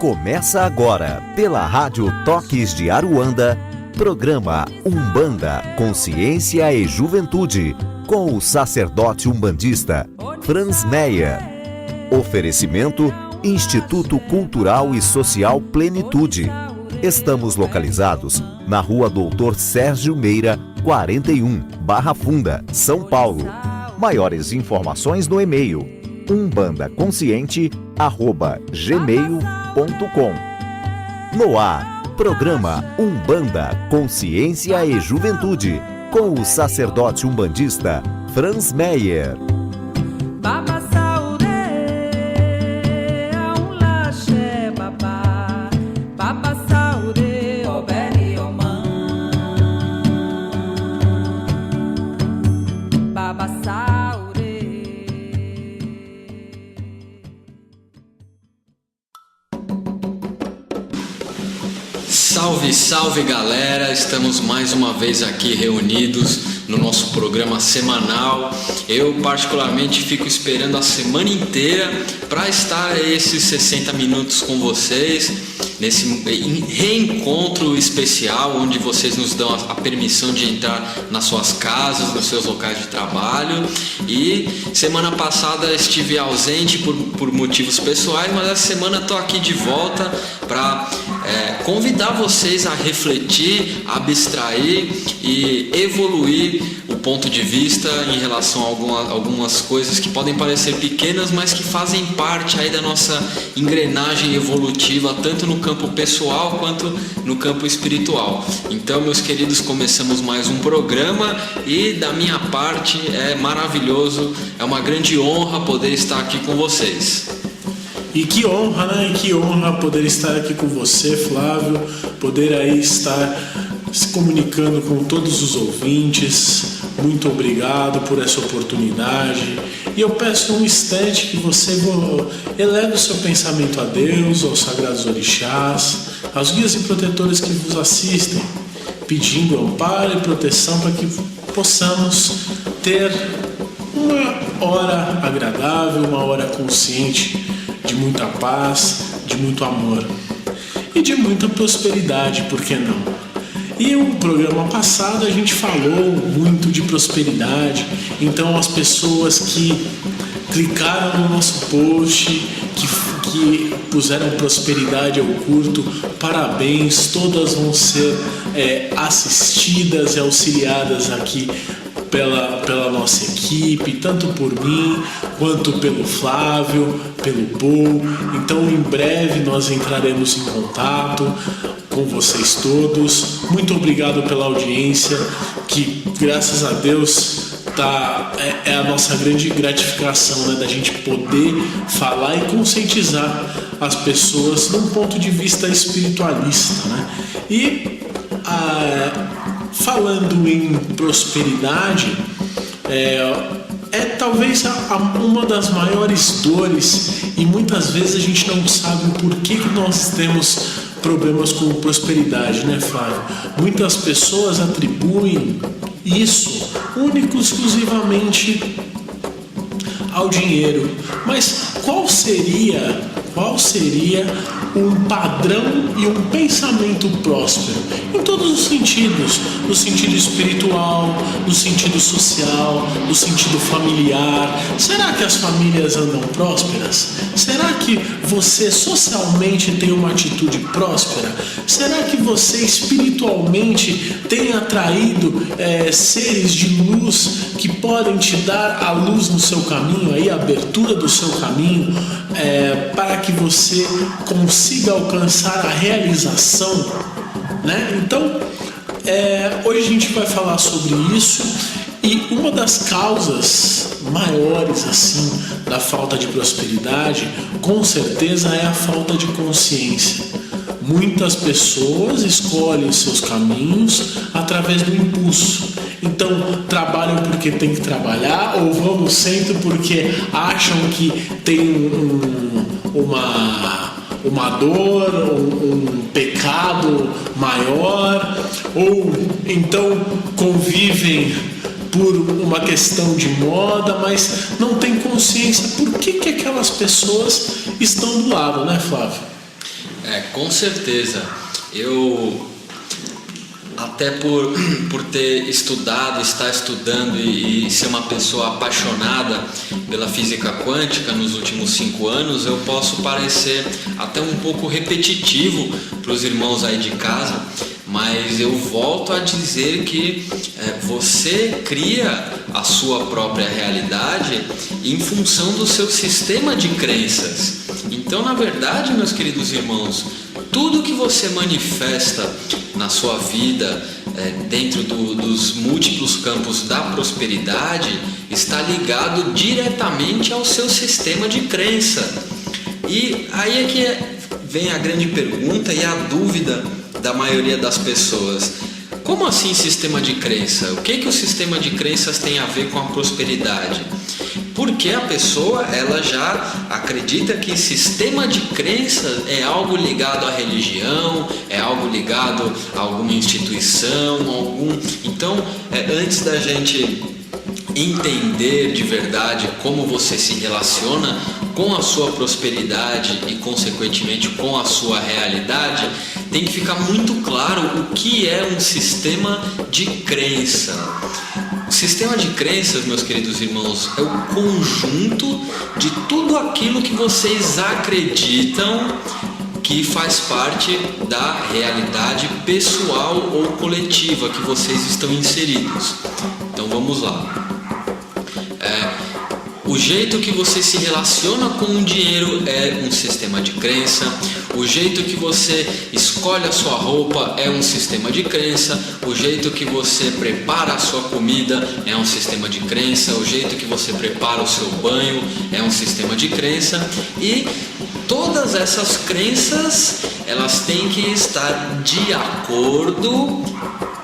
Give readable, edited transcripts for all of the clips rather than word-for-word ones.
Começa agora, pela Rádio Toques de Aruanda, programa Umbanda, Consciência e Juventude, com o sacerdote umbandista Franz Meyer. Oferecimento Instituto Cultural e Social Plenitude. Estamos localizados na Rua Doutor Sérgio Meira, 41, Barra Funda, São Paulo. Maiores informações no e-mail umbandaconsciente@gmail.com. No ar, programa Umbanda, Consciência e Juventude, com o sacerdote umbandista Franz Meyer. Salve, salve galera! Estamos mais uma vez aqui reunidos no nosso programa semanal. Eu particularmente fico esperando a semana inteira para estar esses 60 minutos com vocês, nesse reencontro especial onde vocês nos dão a permissão de entrar nas suas casas, nos seus locais de trabalho. E semana passada estive ausente por motivos pessoais, mas essa semana estou aqui de volta para convidar vocês a refletir, abstrair e evoluir o ponto de vista em relação a algumas coisas que podem parecer pequenas, mas que fazem parte aí da nossa engrenagem evolutiva, tanto no campo pessoal quanto no campo espiritual. Então, meus queridos, começamos mais um programa e da minha parte é maravilhoso, é uma grande honra poder estar aqui com vocês. E que honra, né? E que honra poder estar aqui com você, Flávio, poder aí estar se comunicando com todos os ouvintes. Muito obrigado por essa oportunidade. E eu peço um instante que você eleve o seu pensamento a Deus, aos sagrados orixás, aos guias e protetores que vos assistem, pedindo amparo e proteção para que possamos ter uma hora agradável, uma hora consciente, de muita paz, de muito amor e de muita prosperidade, por que não? E o programa passado a gente falou muito de prosperidade, então as pessoas que clicaram no nosso post, que puseram prosperidade ao curto, parabéns, todas vão ser assistidas e auxiliadas aqui pela nossa equipe, tanto por mim quanto pelo Flávio, pelo Paul. Então em breve nós entraremos em contato com vocês todos. Muito obrigado pela audiência, que graças a Deus é a nossa grande gratificação, né, da gente poder falar e conscientizar as pessoas num ponto de vista espiritualista, né? E falando em prosperidade, talvez uma das maiores dores, e muitas vezes a gente não sabe por que nós temos problemas com prosperidade, né, Flávio? Muitas pessoas atribuem isso único e exclusivamente ao dinheiro. Mas qual seria um padrão e um pensamento próspero em todos os sentidos, no sentido espiritual, no sentido social, no sentido familiar? Será que as famílias andam prósperas? Será que você socialmente tem uma atitude próspera? Será que você espiritualmente tem atraído seres de luz que podem te dar a luz no seu caminho, aí, a abertura do seu caminho, para que você consiga alcançar a realização, né? Então, hoje a gente vai falar sobre isso, e uma das causas maiores assim da falta de prosperidade, com certeza, é a falta de consciência. Muitas pessoas escolhem seus caminhos através do impulso. Então, trabalham porque tem que trabalhar, ou vão no centro porque acham que tem uma dor, um pecado maior, ou então convivem por uma questão de moda, mas não tem consciência por que aquelas pessoas estão do lado, né, Flávio? Com certeza. Eu, até por ter estudado, estar estudando e ser uma pessoa apaixonada pela física quântica nos últimos 5 anos, eu posso parecer até um pouco repetitivo para os irmãos aí de casa, mas eu volto a dizer que você cria a sua própria realidade em função do seu sistema de crenças. Então, na verdade, meus queridos irmãos, tudo que você manifesta na sua vida, dentro dos múltiplos campos da prosperidade, está ligado diretamente ao seu sistema de crença. E aí é que vem a grande pergunta e a dúvida da maioria das pessoas. Como assim sistema de crença? O que o sistema de crenças tem a ver com a prosperidade? Porque a pessoa, ela já acredita que sistema de crenças é algo ligado à religião, é algo ligado a alguma instituição, Então, antes da gente entender de verdade como você se relaciona com a sua prosperidade e, consequentemente, com a sua realidade, tem que ficar muito claro o que é um sistema de crença. O sistema de crenças, meus queridos irmãos, é o conjunto de tudo aquilo que vocês acreditam que faz parte da realidade pessoal ou coletiva que vocês estão inseridos. Então vamos lá. O jeito que você se relaciona com o dinheiro é um sistema de crença. O jeito que você escolhe a sua roupa é um sistema de crença. O jeito que você prepara a sua comida é um sistema de crença. O jeito que você prepara o seu banho é um sistema de crença. E todas essas crenças, elas têm que estar de acordo,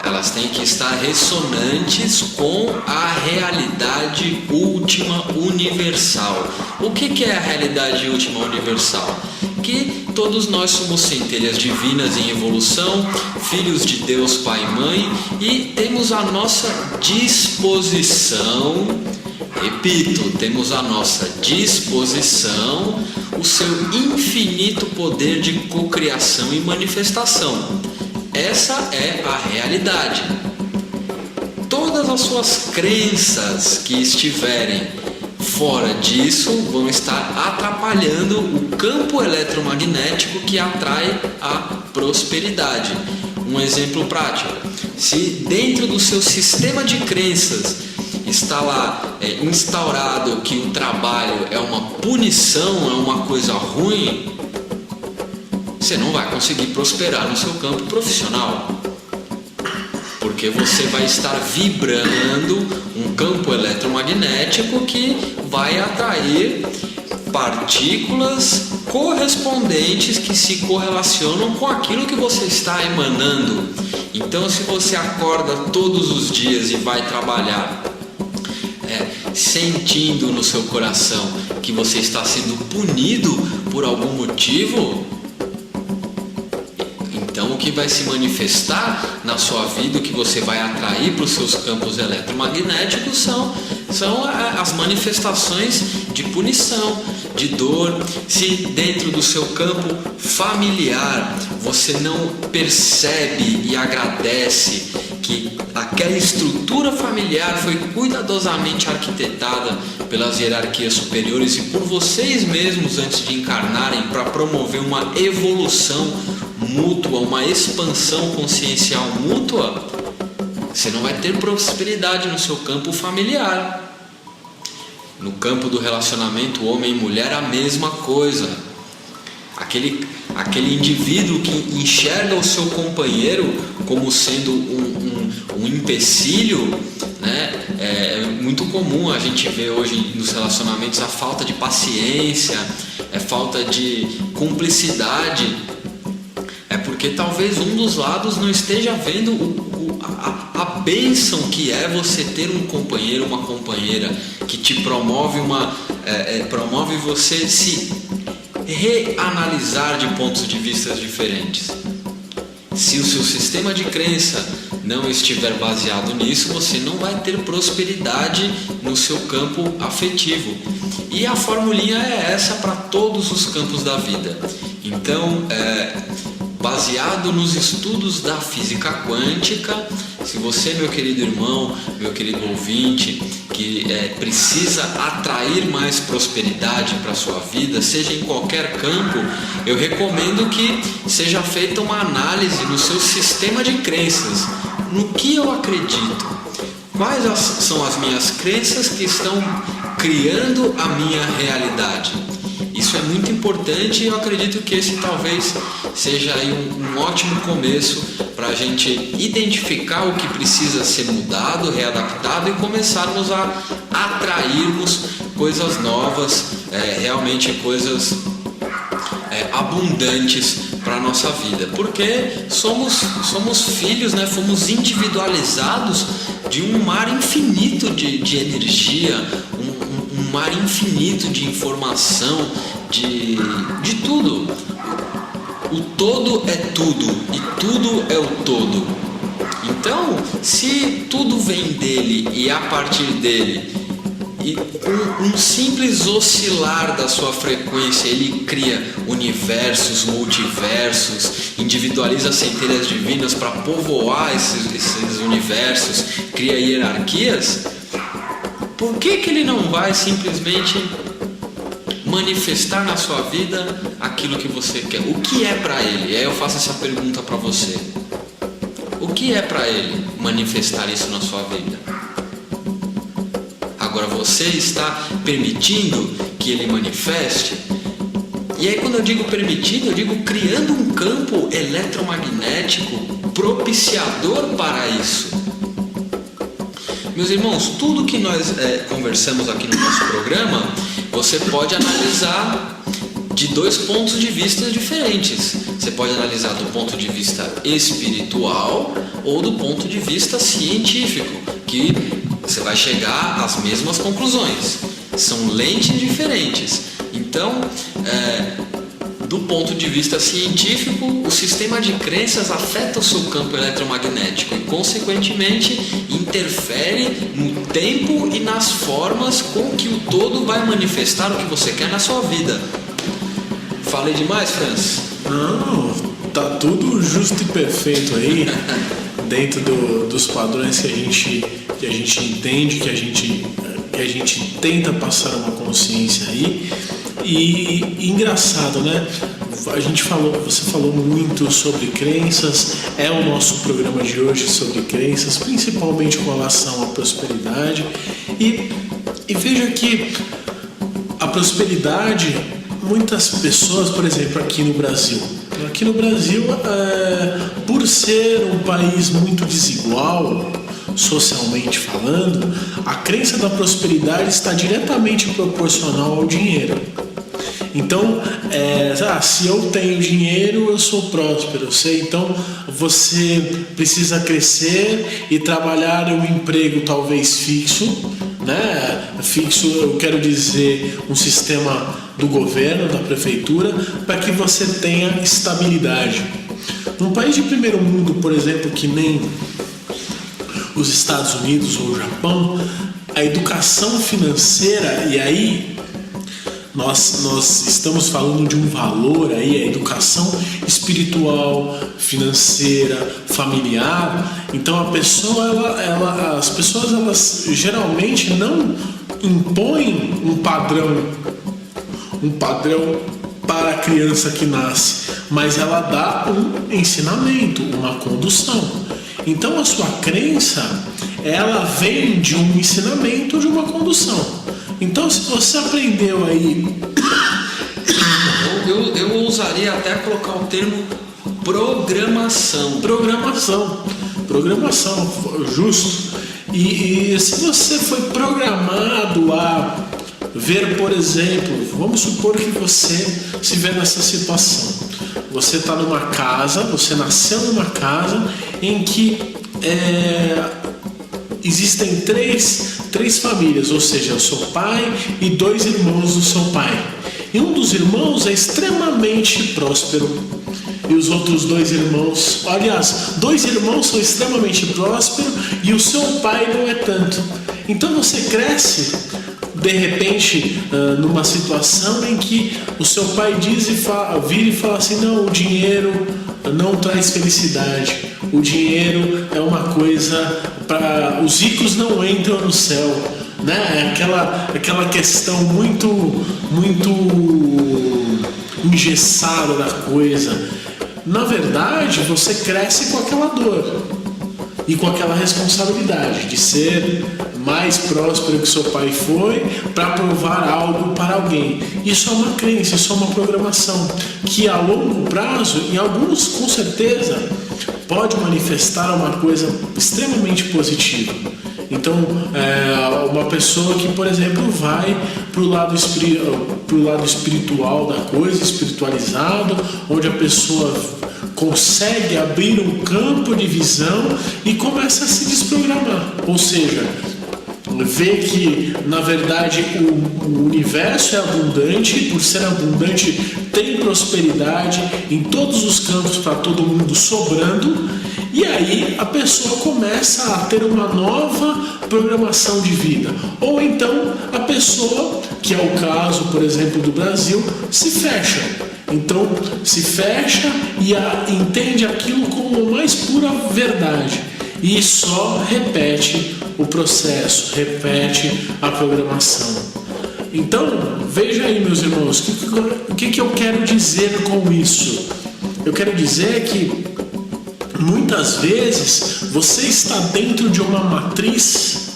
elas têm que estar ressonantes com a realidade última universal. O que é a realidade última universal? Que todos nós somos centelhas divinas em evolução, filhos de Deus Pai e Mãe, e temos a nossa disposição, repito, temos a nossa disposição o seu infinito poder de cocriação e manifestação. Essa é a realidade. Todas as suas crenças que estiverem fora disso vão estar atrapalhando o campo eletromagnético que atrai a prosperidade. Um exemplo prático: se dentro do seu sistema de crenças está lá instaurado que o trabalho é uma punição, é uma coisa ruim, você não vai conseguir prosperar no seu campo profissional, porque você vai estar vibrando um campo eletromagnético que vai atrair partículas correspondentes que se correlacionam com aquilo que você está emanando. Então, se você acorda todos os dias e vai trabalhar sentindo no seu coração que você está sendo punido por algum motivo, então o que vai se manifestar na sua vida, o que você vai atrair para os seus campos eletromagnéticos são as manifestações de punição, de dor. Se dentro do seu campo familiar você não percebe e agradece que aquela estrutura familiar foi cuidadosamente arquitetada pelas hierarquias superiores e por vocês mesmos antes de encarnarem, para promover uma evolução mútua, uma expansão consciencial mútua, você não vai ter prosperidade no seu campo familiar. No campo do relacionamento homem e mulher, a mesma coisa. Aquele indivíduo que enxerga o seu companheiro como sendo um empecilho, né? É muito comum a gente ver hoje nos relacionamentos a falta de paciência, falta de cumplicidade. É porque talvez um dos lados não esteja vendo a bênção que é você ter um companheiro, uma companheira que te promove promove você se reanalisar de pontos de vista diferentes. Se o seu sistema de crença não estiver baseado nisso, você não vai ter prosperidade no seu campo afetivo. E a formulinha é essa para todos os campos da vida. Então, baseado nos estudos da física quântica, se você, meu querido irmão, meu querido ouvinte, que precisa atrair mais prosperidade para a sua vida, seja em qualquer campo, eu recomendo que seja feita uma análise no seu sistema de crenças, no que eu acredito, quais são as minhas crenças que estão criando a minha realidade. Isso é muito importante e eu acredito que esse talvez seja aí um ótimo começo para a gente identificar o que precisa ser mudado, readaptado e começarmos a atrairmos coisas novas, realmente coisas abundantes para a nossa vida, porque somos filhos, né? Fomos individualizados de um mar infinito de energia, um mar infinito de informação, de tudo. O todo é tudo e tudo é o todo. Então, se tudo vem dele e a partir dele, e um simples oscilar da sua frequência, ele cria universos, multiversos, individualiza centelhas divinas para povoar esses universos, cria hierarquias, por que ele não vai simplesmente manifestar na sua vida aquilo que você quer? O que é para ele? Aí eu faço essa pergunta para você. O que é para ele manifestar isso na sua vida? Agora você está permitindo que ele manifeste? E aí quando eu digo permitindo, eu digo criando um campo eletromagnético propiciador para isso. Meus irmãos, tudo que nós conversamos aqui no nosso programa, você pode analisar de dois pontos de vista diferentes. Você pode analisar do ponto de vista espiritual ou do ponto de vista científico, que você vai chegar às mesmas conclusões. São lentes diferentes. Então, do ponto de vista científico, o sistema de crenças afeta o seu campo eletromagnético e, consequentemente, interfere no tempo e nas formas com que o todo vai manifestar o que você quer na sua vida. Falei demais, Franz? Não, tá tudo justo e perfeito aí, dentro dos padrões que a gente entende, que a gente tenta passar uma consciência aí. E engraçado, né? Você falou muito sobre crenças, é o nosso programa de hoje sobre crenças, principalmente com relação à prosperidade. E veja que a prosperidade, muitas pessoas, por exemplo, aqui no Brasil, por ser um país muito desigual, socialmente falando, a crença da prosperidade está diretamente proporcional ao dinheiro. Então, se eu tenho dinheiro, eu sou próspero, eu sei. Então, você precisa crescer e trabalhar em um emprego talvez fixo, né? Fixo, eu quero dizer, um sistema do governo, da prefeitura, para que você tenha estabilidade. Num país de primeiro mundo, por exemplo, que nem os Estados Unidos ou o Japão, a educação financeira, e aí nós estamos falando de um valor aí, a educação espiritual, financeira, familiar. Então as pessoas elas geralmente não impõem um padrão para a criança que nasce, mas ela dá um ensinamento, uma condução. Então a sua crença, ela vem de um ensinamento, de uma condução. Então, se você aprendeu aí... Eu ousaria até colocar o termo programação. Programação, justo. E se você foi programado a ver, por exemplo, vamos supor que você se vê nessa situação. Você está numa casa, você nasceu numa casa em que existem três famílias, ou seja, o seu pai e 2 irmãos do seu pai. E um dos irmãos é extremamente próspero. E os outros 2 irmãos, aliás, 2 irmãos são extremamente prósperos e o seu pai não é tanto. Então você cresce de repente, numa situação em que o seu pai vira e fala assim: não, o dinheiro não traz felicidade, o dinheiro é uma coisa para os ricos, não entram no céu, né? Aquela questão muito engessada da coisa. Na verdade, você cresce com aquela dor e com aquela responsabilidade de ser mais próspero que seu pai foi para provar algo para alguém. Isso é uma crença, isso é uma programação que a longo prazo, em alguns com certeza, pode manifestar uma coisa extremamente positiva. Então, uma pessoa que, por exemplo, vai para o lado espiritual da coisa, espiritualizado, onde a pessoa consegue abrir um campo de visão e começa a se desprogramar. Ou seja, vê que, na verdade, o universo é abundante, e por ser abundante tem prosperidade em todos os campos para todo mundo sobrando, e aí a pessoa começa a ter uma nova programação de vida. Ou então a pessoa, que é o caso, por exemplo, do Brasil, se fecha. Então se fecha e entende aquilo como a mais pura verdade e só repete o processo, repete a programação. Então, veja aí, meus irmãos, o que eu quero dizer com isso? Eu quero dizer que muitas vezes você está dentro de uma matriz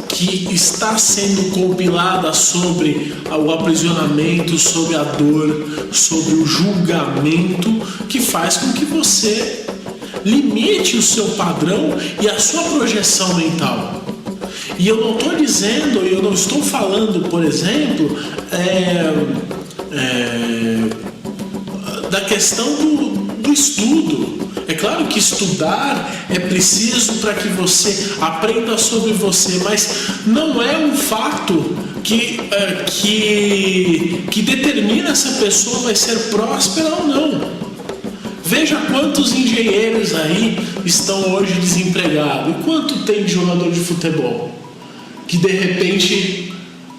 que está sendo compilada sobre o aprisionamento, sobre a dor, sobre o julgamento, que faz com que você limite o seu padrão e a sua projeção mental. E eu não estou dizendo, eu não estou falando, por exemplo, da questão do estudo. É claro que estudar é preciso para que você aprenda sobre você, mas não é um fato que determina se a pessoa vai ser próspera ou não. Veja quantos engenheiros aí estão hoje desempregados. E quanto tem de jogador de futebol que de repente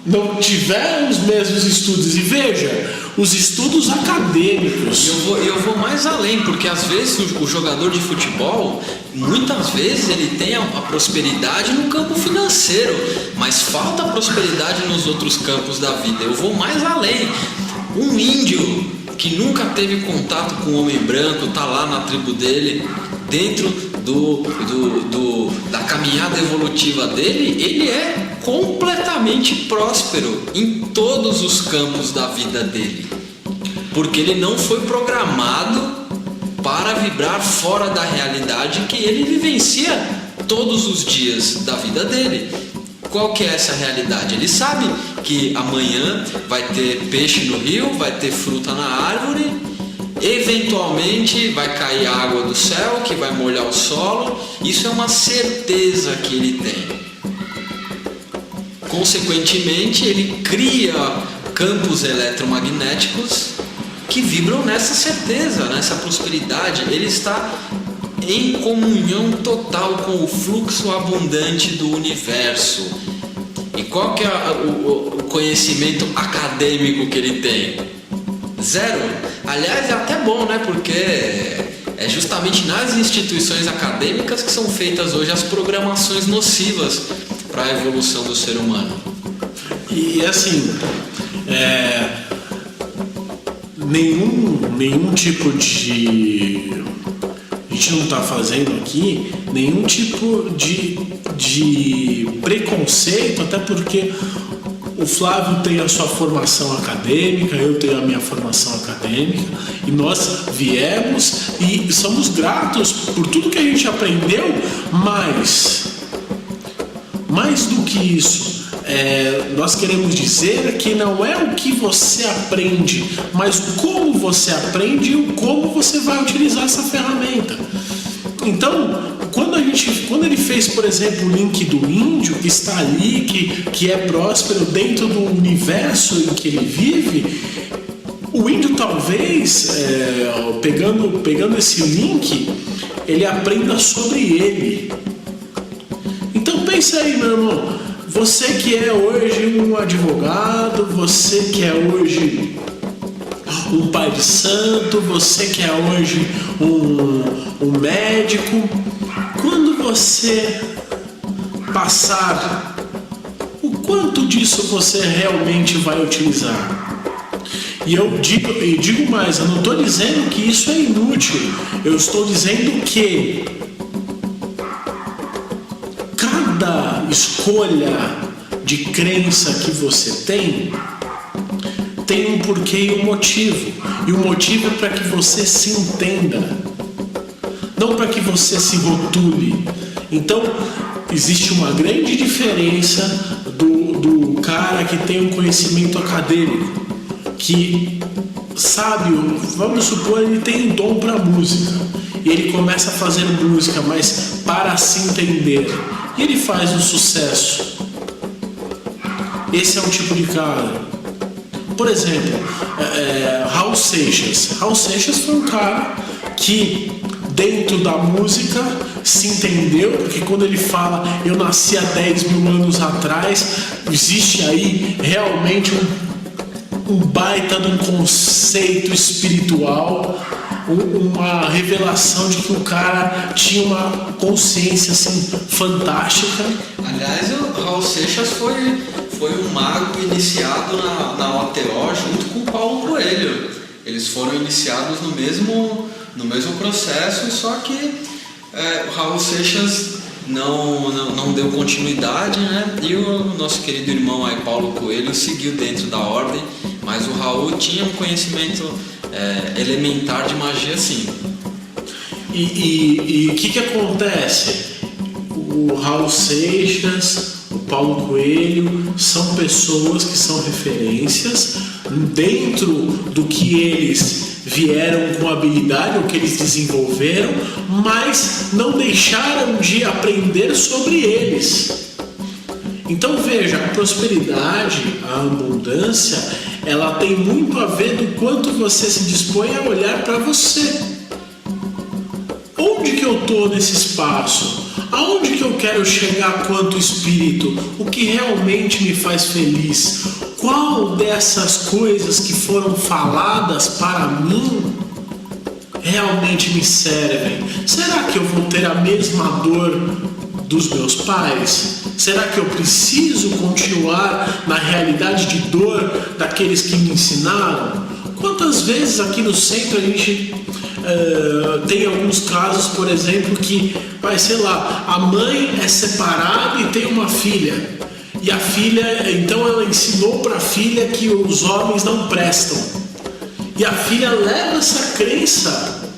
não tiveram os mesmos estudos? E veja, os estudos acadêmicos. Eu vou mais além, porque às vezes o jogador de futebol, muitas vezes ele tem a prosperidade no campo financeiro, mas falta prosperidade nos outros campos da vida. Eu vou mais além. Um índio que nunca teve contato com o homem branco, está lá na tribo dele, dentro da caminhada evolutiva dele, ele é completamente próspero em todos os campos da vida dele, porque ele não foi programado para vibrar fora da realidade que ele vivencia todos os dias da vida dele. Qual que é essa realidade? Ele sabe que amanhã vai ter peixe no rio, vai ter fruta na árvore, eventualmente vai cair água do céu que vai molhar o solo. Isso é uma certeza que ele tem. Consequentemente, ele cria campos eletromagnéticos que vibram nessa certeza, nessa prosperidade. Ele está em comunhão total com o fluxo abundante do universo. E qual que é o conhecimento acadêmico que ele tem? Zero. Aliás, é até bom, né? Porque é justamente nas instituições acadêmicas que são feitas hoje as programações nocivas para a evolução do ser humano. E assim, nenhum tipo de... A gente não está fazendo aqui nenhum tipo de preconceito, até porque o Flávio tem a sua formação acadêmica, eu tenho a minha formação acadêmica, e nós viemos e somos gratos por tudo que a gente aprendeu, mas mais do que isso, nós queremos dizer que não é o que você aprende, mas como você aprende e como você vai utilizar essa ferramenta. Então, quando ele fez, por exemplo, o link do índio que está ali, que é próspero dentro do universo em que ele vive, o índio talvez, pegando esse link, ele aprenda sobre ele. Então pensa aí, meu irmão, Você que é hoje um advogado, você que é hoje um pai de santo, você que é hoje um médico, quando você passar, o quanto disso você realmente vai utilizar? E eu digo mais, eu não estou dizendo que isso é inútil, eu estou dizendo que cada escolha de crença que você tem um porquê e um motivo. E o motivo é para que você se entenda, não para que você se rotule. Então, existe uma grande diferença do cara que tem um conhecimento acadêmico, que sabe, vamos supor, ele tem um dom para música, e ele começa a fazer música, mas para se entender, e ele faz um sucesso. Esse é um tipo de cara. Por exemplo, Raul Seixas. Raul Seixas foi um cara que dentro da música se entendeu, porque quando ele fala eu nasci há 10 mil anos atrás, existe aí realmente um baita de um conceito espiritual, uma revelação de que o cara tinha uma consciência assim fantástica. Aliás, o Raul Seixas foi um mago iniciado na OTO junto com o Paulo Coelho. Eles foram iniciados no mesmo processo, só que o Raul Seixas não deu continuidade, né? E o nosso querido irmão aí, Paulo Coelho, seguiu dentro da ordem, mas o Raul tinha um conhecimento elementar de magia, sim. E o que acontece? O Raul Seixas, o Paulo Coelho são pessoas que são referências dentro do que eles vieram com habilidade, o que eles desenvolveram, mas não deixaram de aprender sobre eles. Então veja, a prosperidade, a abundância, ela tem muito a ver do quanto você se dispõe a olhar para você. Onde que eu estou nesse espaço? Aonde que eu quero chegar quanto espírito? O que realmente me faz feliz? Qual dessas coisas que foram faladas para mim realmente me servem? Será que eu vou ter a mesma dor dos meus pais? Será que eu preciso continuar na realidade de dor daqueles que me ensinaram? Quantas vezes aqui no centro a gente tem alguns casos, por exemplo, que sei lá, a mãe é separada e tem uma filha, e a filha, então ela ensinou para a filha que os homens não prestam, e a filha leva essa crença,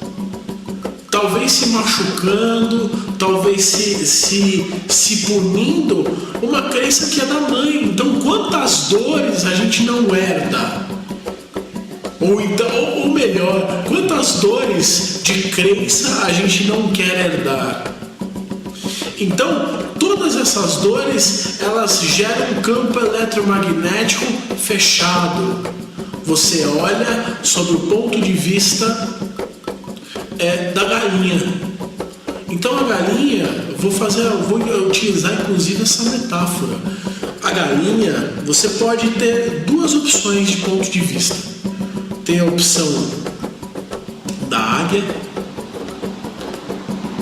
talvez se machucando, talvez se punindo, uma crença que é da mãe. Então quantas dores a gente não herda? Ou melhor, quantas dores de crença a gente não quer herdar? Então, todas essas dores, elas geram um campo eletromagnético fechado. Você olha sob o ponto de vista da galinha. Então a galinha, vou utilizar inclusive essa metáfora. A galinha, você pode ter duas opções de ponto de vista. Tem a opção da águia,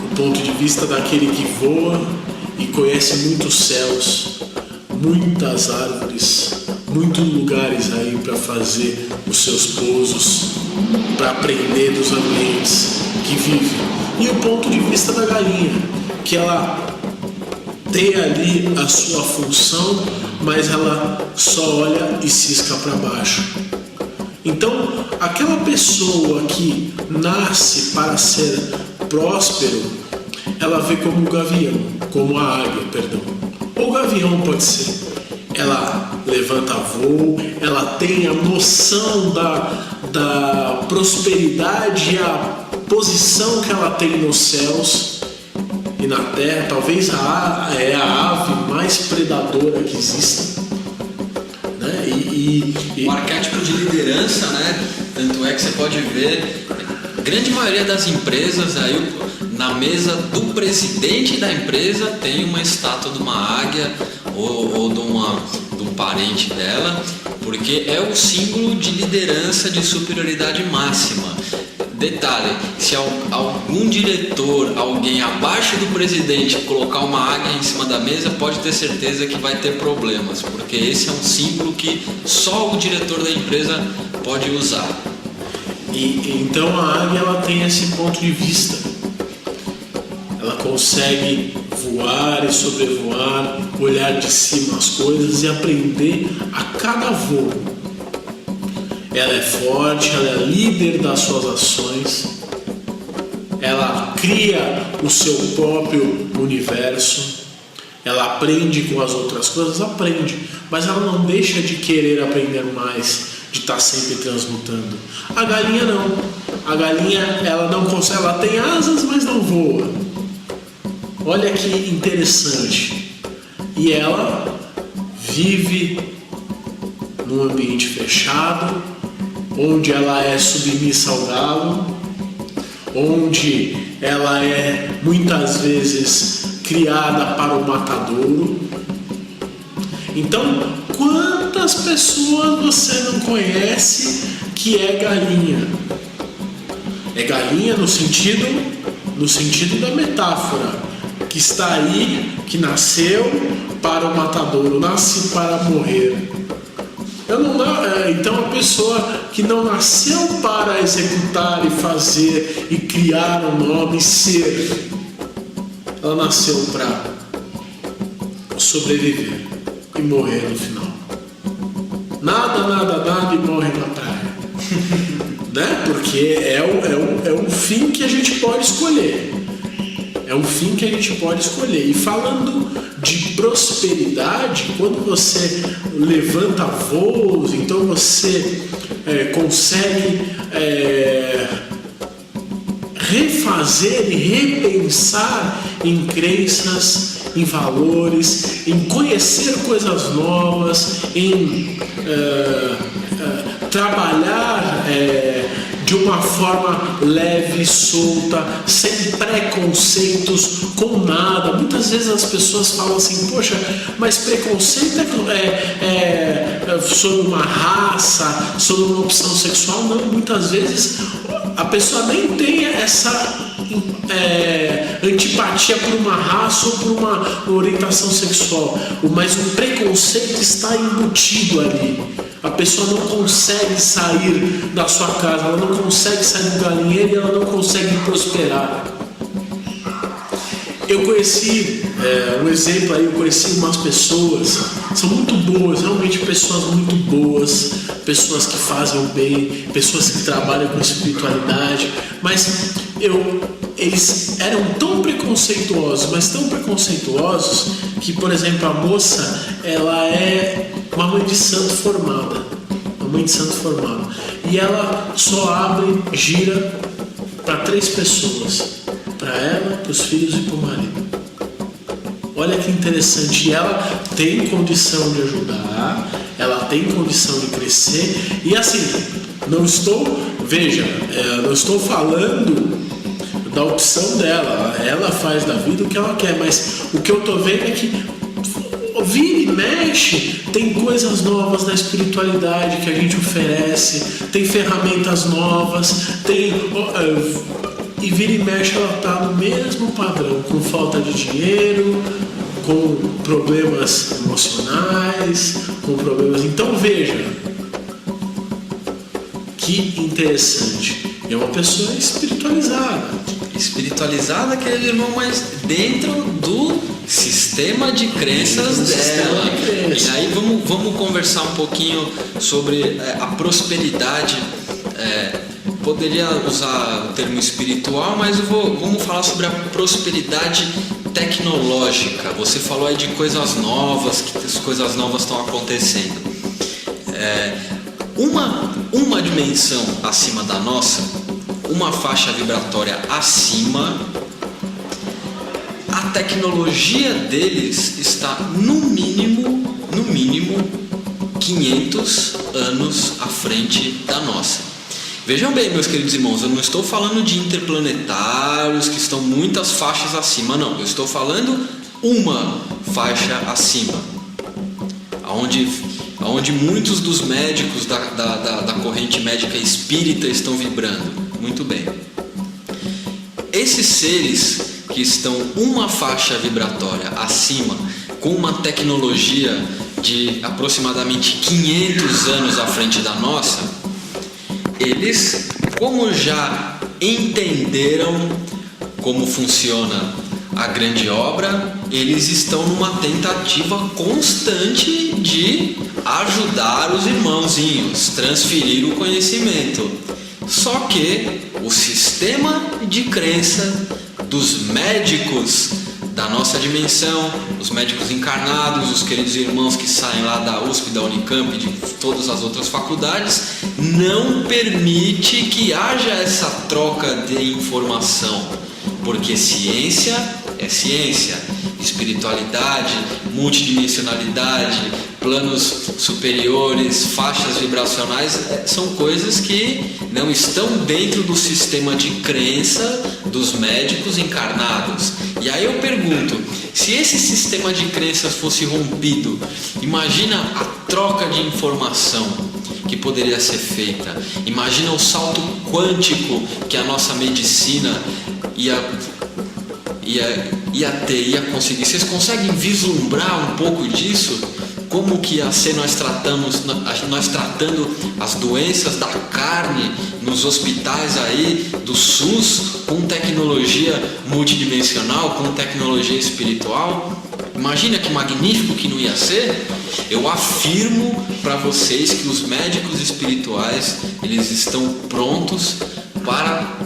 o ponto de vista daquele que voa e conhece muitos céus, muitas árvores, muitos lugares aí para fazer os seus pousos, para aprender dos ambientes que vive. E o ponto de vista da galinha, que ela tem ali a sua função, mas ela só olha e cisca para baixo. Então, aquela pessoa que nasce para ser próspero, ela vê como o gavião, como a águia, perdão. Ou gavião pode ser. Ela levanta voo, ela tem a noção da prosperidade e a posição que ela tem nos céus e na terra. Talvez é a ave mais predadora que exista. O arquétipo de liderança, né? Tanto é que você pode ver a grande maioria das empresas aí, na mesa do presidente da empresa tem uma estátua de uma águia ou de um parente dela, porque é o símbolo de liderança, de superioridade máxima. Detalhe, se algum diretor, alguém abaixo do presidente colocar uma águia em cima da mesa, pode ter certeza que vai ter problemas, porque esse é um símbolo que só o diretor da empresa pode usar. E então a águia, ela tem esse ponto de vista. Ela consegue voar e sobrevoar, olhar de cima as coisas e aprender a cada voo. Ela é forte, ela é líder das suas ações, ela cria o seu próprio universo, ela aprende com as outras coisas, mas ela não deixa de querer aprender mais, de estar sempre transmutando. A galinha não. A galinha, ela não consegue, ela tem asas, mas não voa. Olha que interessante. E ela vive num ambiente fechado, onde ela é submissa ao galo, onde ela é muitas vezes criada para o matadouro. Então, quantas pessoas você não conhece que é galinha? É galinha no sentido da metáfora, que está aí, que nasceu para o matadouro, nasce para morrer. Então a pessoa que não nasceu para executar e fazer e criar um nome e ser, ela nasceu para sobreviver e morrer no final. Nada e morre na praia. Né? Porque é um fim que a gente pode escolher. É um fim que a gente pode escolher. E falando de prosperidade, quando você levanta voos, então você consegue refazer e repensar em crenças, em valores, em conhecer coisas novas, em trabalhar de uma forma leve, solta, sem preconceitos com nada. Muitas vezes as pessoas falam assim: poxa, mas preconceito é sobre uma raça, sobre uma opção sexual. Não, muitas vezes a pessoa nem tem essa antipatia por uma raça ou por uma orientação sexual, mas o preconceito está embutido ali. A pessoa não consegue sair da sua casa, ela não consegue sair do galinheiro e ela não consegue prosperar. Eu conheci um exemplo aí, eu conheci umas pessoas, são muito boas, realmente pessoas muito boas, pessoas que fazem o bem, pessoas que trabalham com espiritualidade, mas eles eram tão preconceituosos, mas tão preconceituosos, que, por exemplo, a moça, ela é uma mãe de santo formada, e ela só gira para 3 pessoas, para ela, para os filhos e para o marido. Olha que interessante. E ela tem condição de ajudar, ela tem condição de crescer, e assim, não estou falando da opção dela, ela faz da vida o que ela quer, mas o que eu estou vendo é que vira e mexe, tem coisas novas na espiritualidade que a gente oferece, tem ferramentas novas, e vira e mexe ela está no mesmo padrão, com falta de dinheiro, com problemas emocionais, com problemas. Então veja que interessante, é uma pessoa espiritualizada, querido irmão, mas dentro do sistema de crenças dela. E aí vamos conversar um pouquinho sobre a prosperidade. Poderia usar o termo espiritual, mas vamos falar sobre a prosperidade tecnológica. Você falou aí de coisas novas, que as coisas novas estão acontecendo. Uma dimensão acima da nossa, uma faixa vibratória acima, a tecnologia deles está no mínimo 500 anos à frente da nossa. Vejam bem, meus queridos irmãos, eu não estou falando de interplanetários que estão muitas faixas acima, não. Eu estou falando uma faixa acima. aonde muitos dos médicos da corrente médica espírita estão vibrando. Muito bem. Esses seres que estão uma faixa vibratória acima, com uma tecnologia de aproximadamente 500 anos à frente da nossa, eles, como já entenderam como funciona a grande obra, eles estão numa tentativa constante de ajudar os irmãozinhos, transferir o conhecimento. Só que o sistema de crença dos médicos da nossa dimensão, os médicos encarnados, os queridos irmãos que saem lá da USP, da Unicamp e de todas as outras faculdades, não permite que haja essa troca de informação, porque ciência é ciência, espiritualidade, multidimensionalidade, planos superiores, faixas vibracionais são coisas que não estão dentro do sistema de crença dos médicos encarnados. E aí eu pergunto, se esse sistema de crenças fosse rompido, imagina a troca de informação que poderia ser feita, imagina o salto quântico que a nossa medicina ia conseguir. Vocês conseguem vislumbrar um pouco disso? Como que ia ser nós tratando as doenças da carne nos hospitais aí do SUS com tecnologia multidimensional, com tecnologia espiritual? Imagina que magnífico que não ia ser? Eu afirmo para vocês que os médicos espirituais, eles estão prontos para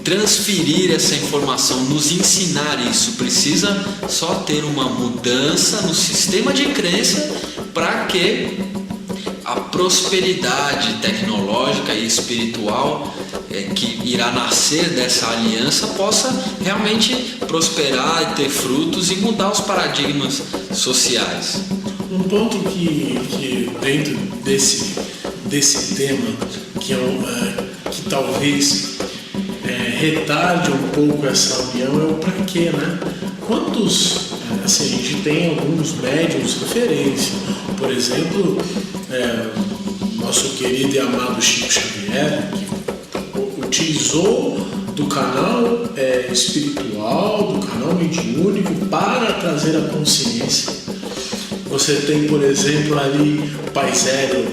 transferir essa informação, nos ensinar isso. Precisa só ter uma mudança no sistema de crença para que a prosperidade tecnológica e espiritual que irá nascer dessa aliança possa realmente prosperar e ter frutos e mudar os paradigmas sociais. Um ponto que dentro desse tema que talvez retarde um pouco essa união é o pra quê, né? Quantos, assim, a gente tem alguns médiums de referência, por exemplo, nosso querido e amado Chico Xavier, que utilizou do canal espiritual, do canal mediúnico para trazer a consciência. Você tem, por exemplo, ali o Paizélio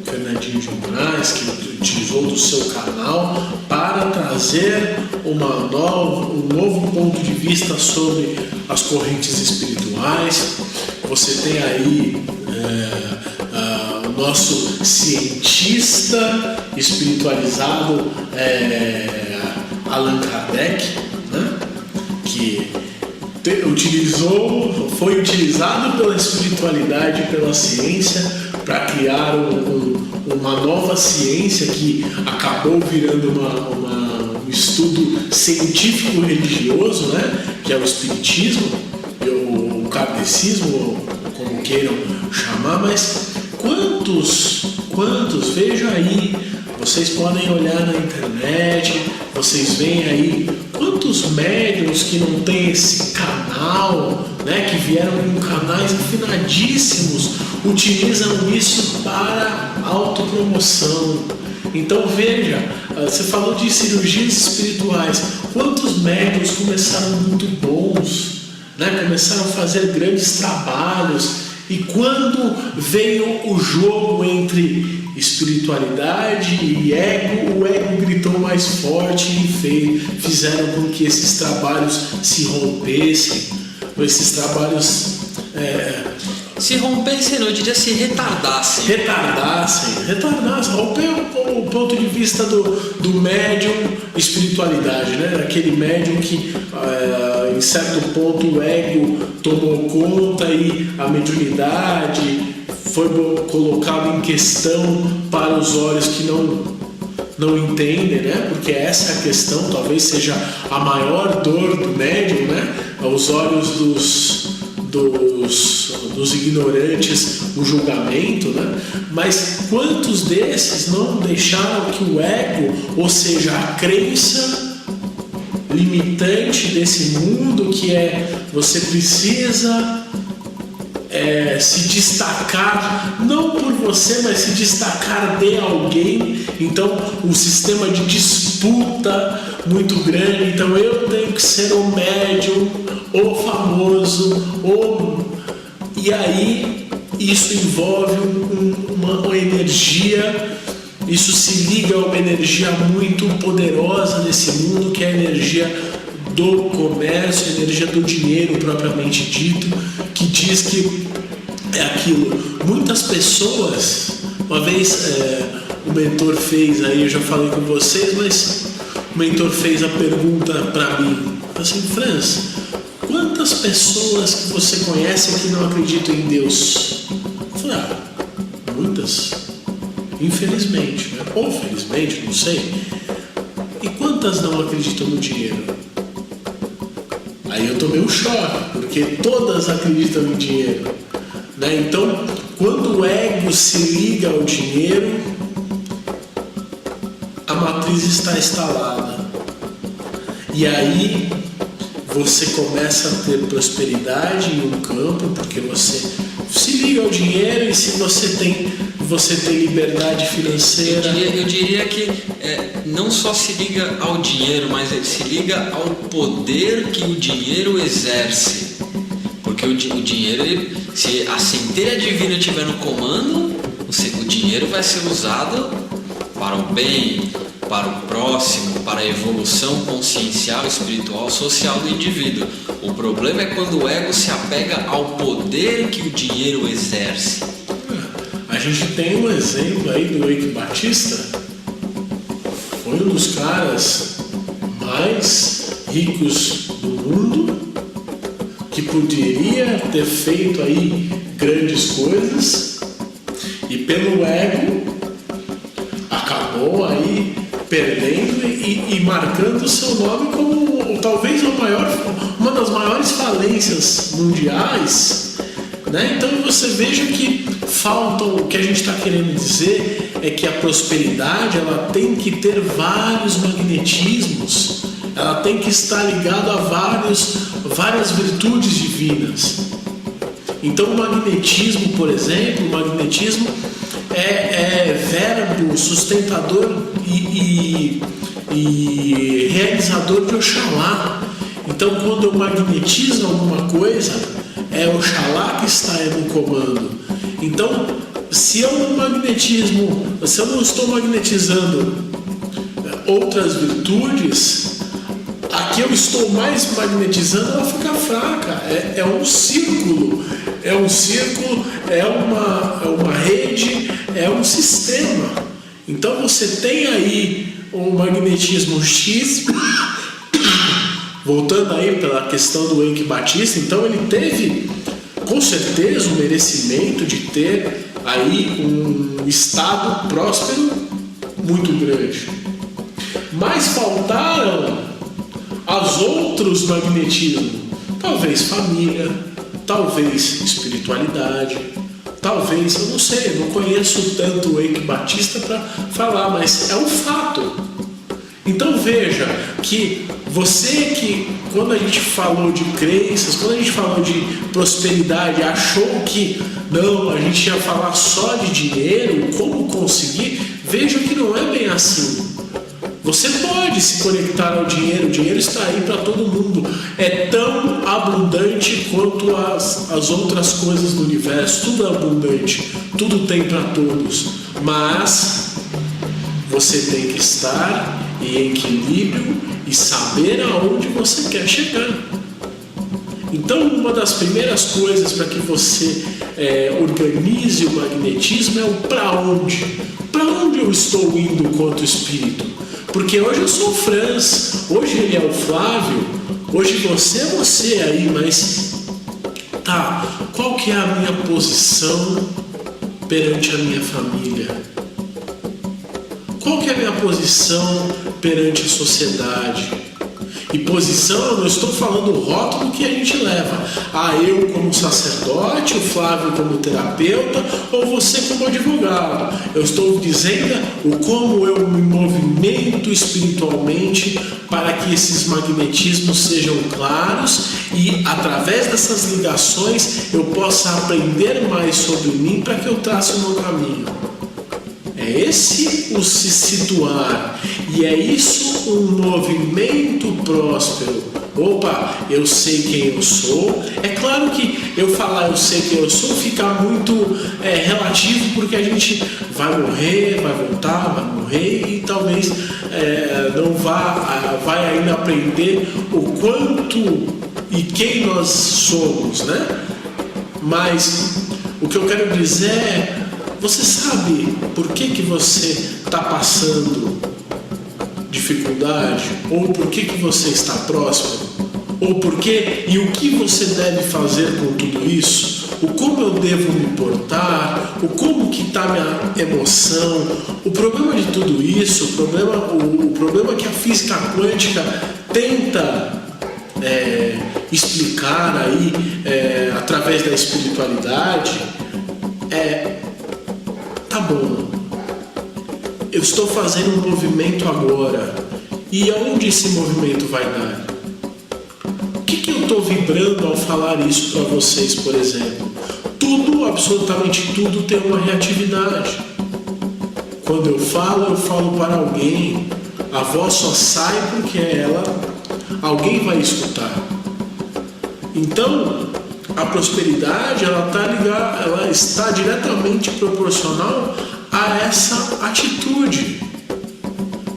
Fernandinho de Moraes, que utilizou do seu canal para trazer um novo ponto de vista sobre as correntes espirituais. Você tem aí o nosso cientista espiritualizado Allan Kardec, né? Que foi utilizado pela espiritualidade e pela ciência para criar uma nova ciência que acabou virando um estudo científico religioso, né? Que é o espiritismo, o kardecismo, como queiram chamar. Mas quantos, veja aí, vocês podem olhar na internet, vocês veem aí quantos médiuns que não tem esse canal, né, que vieram com canais afinadíssimos, utilizam isso para autopromoção. Então veja, você falou de cirurgias espirituais, quantos médiuns começaram muito bons, né, começaram a fazer grandes trabalhos, e quando veio o jogo entre espiritualidade e ego, o ego gritou mais forte e fizeram com que esses trabalhos se rompessem, esses trabalhos se rompessem, não, eu diria se retardassem. Romper o ponto de vista do médium espiritualidade, né? Aquele médium que em certo ponto o ego tomou conta e a mediunidade foi colocado em questão para os olhos que não entendem, né? Porque essa é a questão, talvez seja a maior dor do médium, né? Aos olhos dos ignorantes, o julgamento, né? Mas quantos desses não deixaram que o ego, ou seja, a crença limitante desse mundo, que você precisa se destacar, não por você, mas se destacar de alguém. Então, um sistema de disputa muito grande. Então, eu tenho que ser o médium, o famoso, e aí isso envolve uma energia. Isso se liga a uma energia muito poderosa nesse mundo, que é a energia do comércio, a energia do dinheiro propriamente dito, que diz que é aquilo. Muitas pessoas, uma vez o mentor fez, aí eu já falei com vocês, mas o mentor fez a pergunta para mim, assim: Franz, quantas pessoas que você conhece que não acreditam em Deus? Eu falei: muitas, infelizmente, né? Ou felizmente, não sei. E quantas não acreditam no dinheiro? Aí eu tomei um choque, porque todas acreditam em dinheiro, né? Então, quando o ego se liga ao dinheiro, a matriz está instalada. E aí você começa a ter prosperidade em um campo, porque você se liga ao dinheiro, e se você tem liberdade financeira. Eu diria que não só se liga ao dinheiro, mas se liga ao poder que o dinheiro exerce. Porque o dinheiro, se a centelha divina estiver no comando, o dinheiro vai ser usado para o bem, para o próximo, para a evolução consciencial, espiritual, social do indivíduo. O problema é quando o ego se apega ao poder que o dinheiro exerce. A gente tem um exemplo aí do Eike Batista. Foi um dos caras mais ricos do mundo, que poderia ter feito aí grandes coisas, e pelo ego acabou aí perdendo e marcando o seu nome como talvez uma das maiores falências mundiais, né? Então você veja que o que a gente está querendo dizer é que a prosperidade, ela tem que ter vários magnetismos, ela tem que estar ligada a várias virtudes divinas. Então o magnetismo, por exemplo, é verbo sustentador e realizador de Oxalá. Então quando eu magnetizo alguma coisa, é Oxalá que está no comando. Então, se eu não estou magnetizando outras virtudes, a que eu estou mais magnetizando, ela fica fraca. É um círculo, é uma rede, é um sistema. Então você tem aí um magnetismo X. Voltando aí pela questão do Eike Batista, então ele teve com certeza o merecimento de ter aí um estado próspero muito grande. Mas faltaram os outros magnetismos, talvez família, talvez espiritualidade, talvez, eu não sei, eu não conheço tanto o Eike Batista para falar, mas é um fato. Então veja que você que, quando a gente falou de crenças, quando a gente falou de prosperidade, achou que não, a gente ia falar só de dinheiro, como conseguir, veja que não é bem assim. Você pode se conectar ao dinheiro, o dinheiro está aí para todo mundo, é tão abundante quanto as outras coisas do universo, tudo é abundante, tudo tem para todos, mas você tem que estar em equilíbrio e saber aonde você quer chegar. Então, uma das primeiras coisas para que você organize o magnetismo é o para onde. Para onde eu estou indo quanto espírito? Porque hoje eu sou o Franz, hoje ele é o Flávio, hoje você é você aí, mas tá, qual que é a minha posição perante a minha família? Qual que é a minha posição perante a sociedade? E posição, eu não estou falando o rótulo que a gente leva. Eu como sacerdote, o Flávio como terapeuta, ou você como advogado. Eu estou dizendo o como eu me movimento espiritualmente para que esses magnetismos sejam claros e através dessas ligações eu possa aprender mais sobre mim para que eu trace o meu caminho. É esse o se situar, e é isso um movimento próspero. Opa, eu sei quem eu sou. É claro que eu falar eu sei quem eu sou fica muito relativo, porque a gente vai morrer, vai voltar, vai morrer e talvez não vai ainda aprender o quanto e quem nós somos, né? Mas o que eu quero dizer é, você sabe por que você está passando dificuldade? Ou por que você está próspero? Ou por que e o que você deve fazer com tudo isso? O como eu devo me portar? O como que está minha emoção? O problema de tudo isso, o problema que a física quântica tenta explicar aí através da espiritualidade tá bom, eu estou fazendo um movimento agora, e aonde esse movimento vai dar? O que eu estou vibrando ao falar isso para vocês, por exemplo? Tudo, absolutamente tudo, tem uma reatividade. Quando eu falo para alguém, a voz só sai porque alguém vai escutar. Então, a prosperidade ela está diretamente proporcional a essa atitude.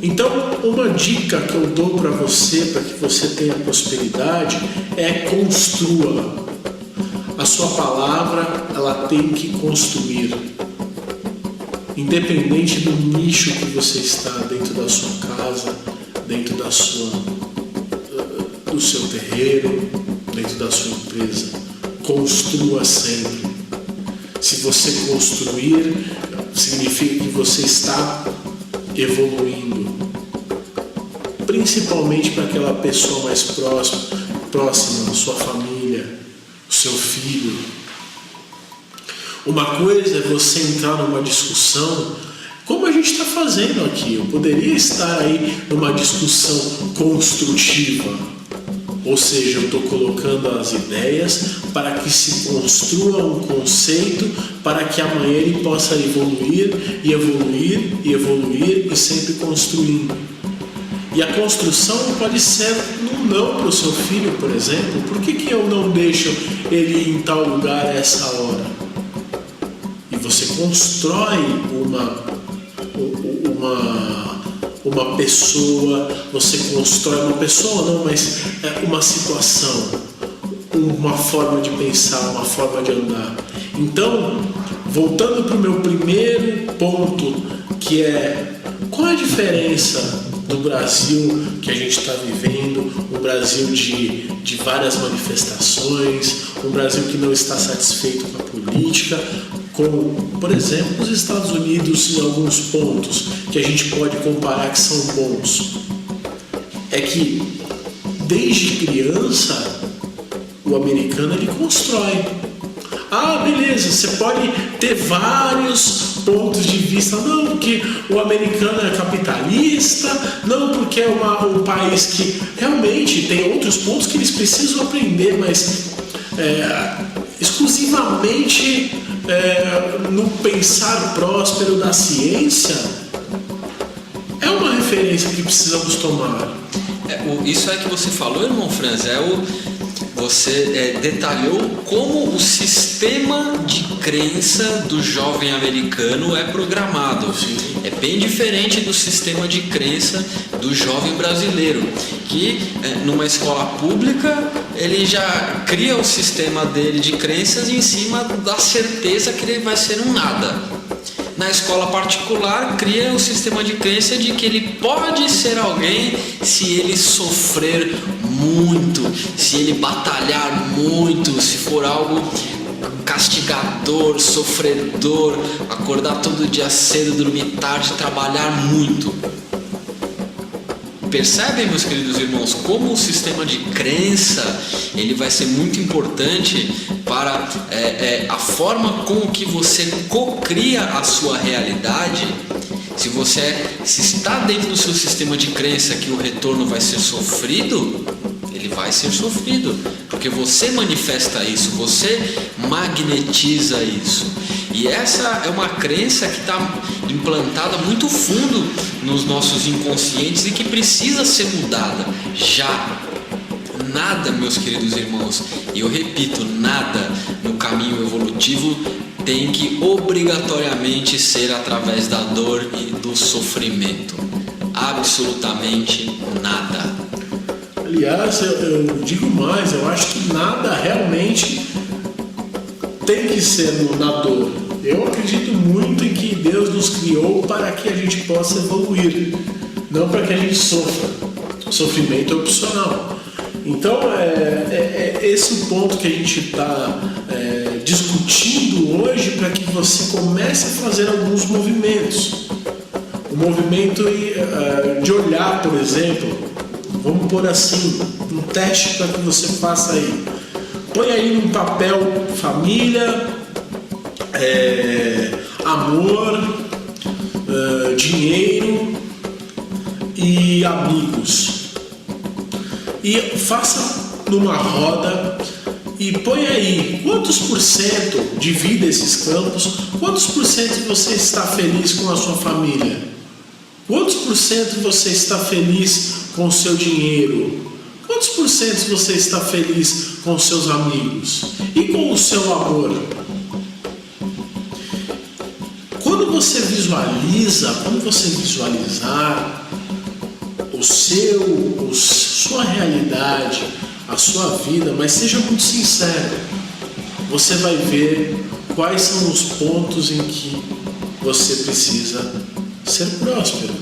Então, uma dica que eu dou para você, para que você tenha prosperidade, é construa. A sua palavra, ela tem que construir. Independente do nicho que você está, dentro da sua casa, dentro do seu terreiro, dentro da sua empresa. Construa sempre. Se você construir, significa que você está evoluindo. Principalmente para aquela pessoa mais próxima, sua família, o seu filho. Uma coisa é você entrar numa discussão, como a gente está fazendo aqui. Eu poderia estar aí numa discussão construtiva. Ou seja, eu estou colocando as ideias para que se construa um conceito para que amanhã ele possa evoluir e sempre construindo. E a construção pode ser um não para o seu filho, por exemplo. Por que eu não deixo ele ir em tal lugar a essa hora? E você constrói uma pessoa, você constrói uma pessoa, não, mas uma situação, uma forma de pensar, uma forma de andar. Então, voltando para o meu primeiro ponto, que é qual a diferença do Brasil que a gente está vivendo, um Brasil de várias manifestações, um Brasil que não está satisfeito com a política, como, por exemplo, os Estados Unidos em alguns pontos que a gente pode comparar que são bons. É que, desde criança, o americano ele constrói. Ah, beleza, você pode ter vários pontos de vista. Não, porque o americano é capitalista, não, porque é um país que realmente tem outros pontos que eles precisam aprender, mas exclusivamente no pensar próspero da ciência é uma referência que precisamos tomar. Isso é que você falou, irmão Franz, você detalhou como o sistema de crença do jovem americano é programado. Sim. É bem diferente do sistema de crença do jovem brasileiro, que numa escola pública ele já cria o sistema dele de crenças em cima da certeza que ele vai ser um nada. Na escola particular, cria o sistema de crença de que ele pode ser alguém se ele sofrer muito, se ele batalhar muito, se for algo castigador, sofredor, acordar todo dia cedo, dormir tarde, trabalhar muito. Percebem, meus queridos irmãos, como o sistema de crença ele vai ser muito importante para a forma com que você cocria a sua realidade. Se está dentro do seu sistema de crença que o retorno vai ser sofrido, ele vai ser sofrido, porque você manifesta isso, você magnetiza isso. E essa é uma crença que está implantada muito fundo nos nossos inconscientes e que precisa ser mudada já. Nada, meus queridos irmãos, e eu repito, nada no caminho evolutivo tem que obrigatoriamente ser através da dor e do sofrimento. Absolutamente nada. Aliás, eu digo mais, eu acho que nada realmente tem que ser na dor. Eu acredito muito em que Deus nos criou para que a gente possa evoluir, não para que a gente sofra. O sofrimento é opcional. Então, é esse o ponto que a gente está discutindo hoje, para que você comece a fazer alguns movimentos. O movimento de olhar, por exemplo, vamos pôr assim, um teste para que você faça aí. Põe aí num papel família, amor, dinheiro e amigos. E faça numa roda e põe aí quantos por cento, divida esses campos, quantos por cento você está feliz com a sua família? Quantos por cento você está feliz com o seu dinheiro? Quantos por cento você está feliz com os seus amigos? E com o seu amor? Quando você visualizar sua realidade, a sua vida, mas seja muito sincero, você vai ver quais são os pontos em que você precisa ser próspero.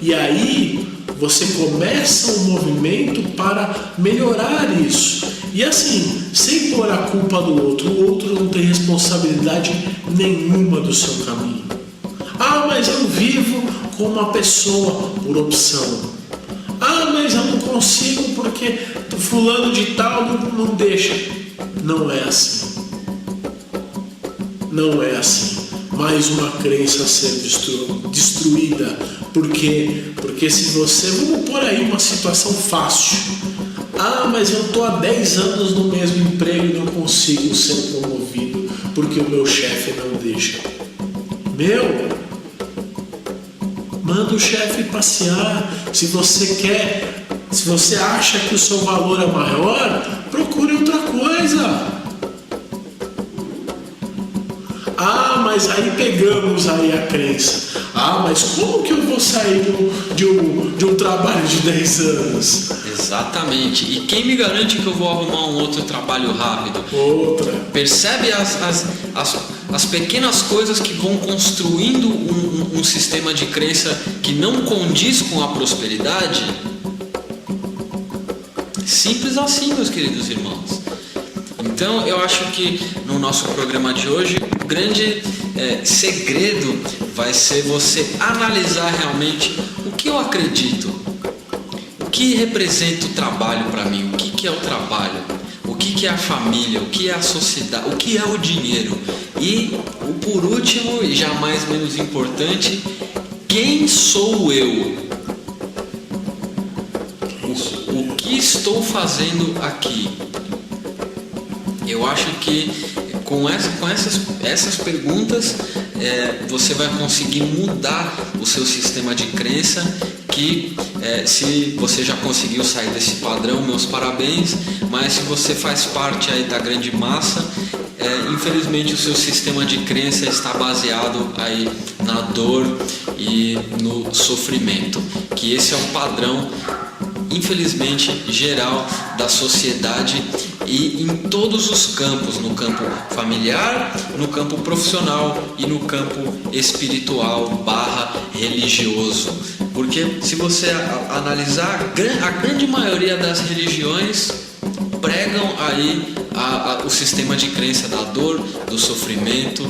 E aí você começa um movimento para melhorar isso. E assim, sem pôr a culpa do outro, o outro não tem responsabilidade nenhuma do seu caminho. Ah, mas eu vivo com uma pessoa por opção. Ah, mas eu não consigo porque fulano de tal não deixa. Não é assim. Não é assim. Mais uma crença a ser destruída. Por quê? Porque se você... Vamos pôr aí uma situação fácil. Ah, mas eu estou há 10 anos no mesmo emprego e não consigo ser promovido porque o meu chefe não deixa. Manda o chefe passear. Se você acha que o seu valor é maior, procure outra coisa. Ah, mas aí pegamos aí a crença. Ah, mas como que eu vou sair de um trabalho de 10 anos? Exatamente. E quem me garante que eu vou arrumar um outro trabalho rápido? Outra. Percebe as pequenas coisas que vão construindo um sistema de crença que não condiz com a prosperidade? Simples assim, meus queridos irmãos. Então eu acho que no nosso programa de hoje o grande segredo vai ser você analisar realmente o que eu acredito, o que representa o trabalho para mim, o que é o trabalho, o que é a família, o que é a sociedade, o que é o dinheiro e, por último e jamais menos importante, quem sou eu? O que estou fazendo aqui? Eu acho que com essas perguntas você vai conseguir mudar o seu sistema de crença, que se você já conseguiu sair desse padrão, meus parabéns, mas se você faz parte aí da grande massa, infelizmente o seu sistema de crença está baseado aí na dor e no sofrimento, que esse é um padrão infelizmente geral da sociedade e em todos os campos, no campo familiar, no campo profissional e no campo espiritual / religioso. Porque se você analisar, a grande maioria das religiões pregam aí o sistema de crença da dor, do sofrimento,